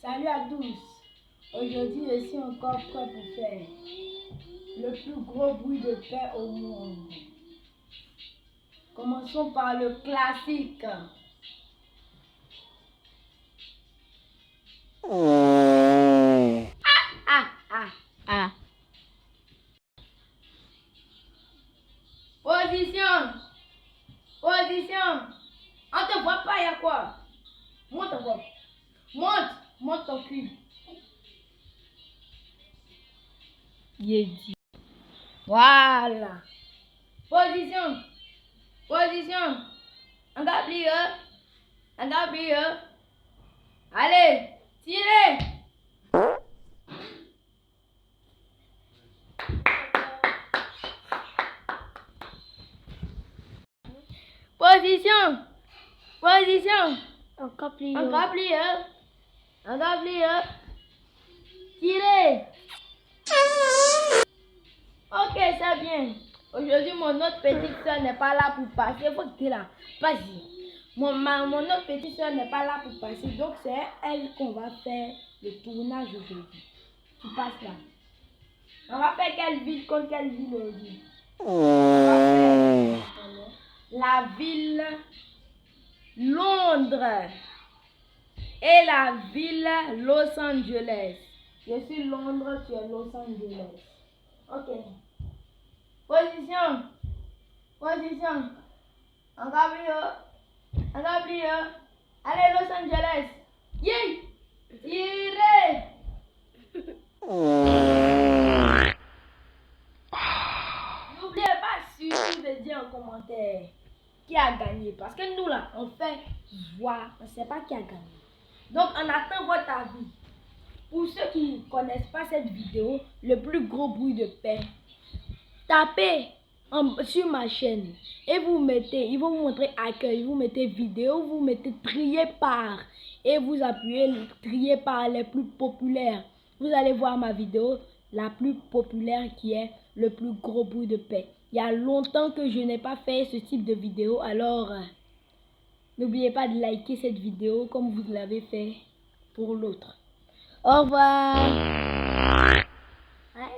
Salut à tous. Aujourd'hui, je suis encore prêt pour faire le plus gros bruit de paix au monde. Commençons par le classique. Ah. Position. Position. On te voit pas, il y a quoi? Monte encore. Monte ton cul. Voilà. Position. Encore plus. Allez, tirez. Position. Encore plus. Tirez. Ok, c'est bien. Aujourd'hui, mon autre petite soeur n'est pas là pour passer. Faut que tu es là. Vas-y. Mon autre petite soeur n'est pas là pour passer. Donc, c'est elle qu'on va faire le tournage aujourd'hui. Tu passes là. On va faire quelle ville contre quelle ville aujourd'hui? On va faire la ville Londres et la ville Los Angeles. Je suis Londres, tu es Los Angeles. Ok. Position. Encore plus haut. Allez, Los Angeles. Yeah. Tirez. N'oubliez pas surtout de dire en commentaire qui a gagné. Parce que nous là, on fait voir, on ne sait pas qui a gagné. Donc, on attend votre avis. Pour ceux qui ne connaissent pas cette vidéo, le plus gros bruit de paix, tapez sur ma chaîne et vous mettez, ils vont vous montrer accueil, vous mettez vidéo, vous mettez trier par et vous appuyez trier par les plus populaires. Vous allez voir ma vidéo la plus populaire qui est le plus gros bruit de paix. Il y a longtemps que je n'ai pas fait ce type de vidéo, alors n'oubliez pas de liker cette vidéo comme vous l'avez fait pour l'autre. Au revoir. Voilà.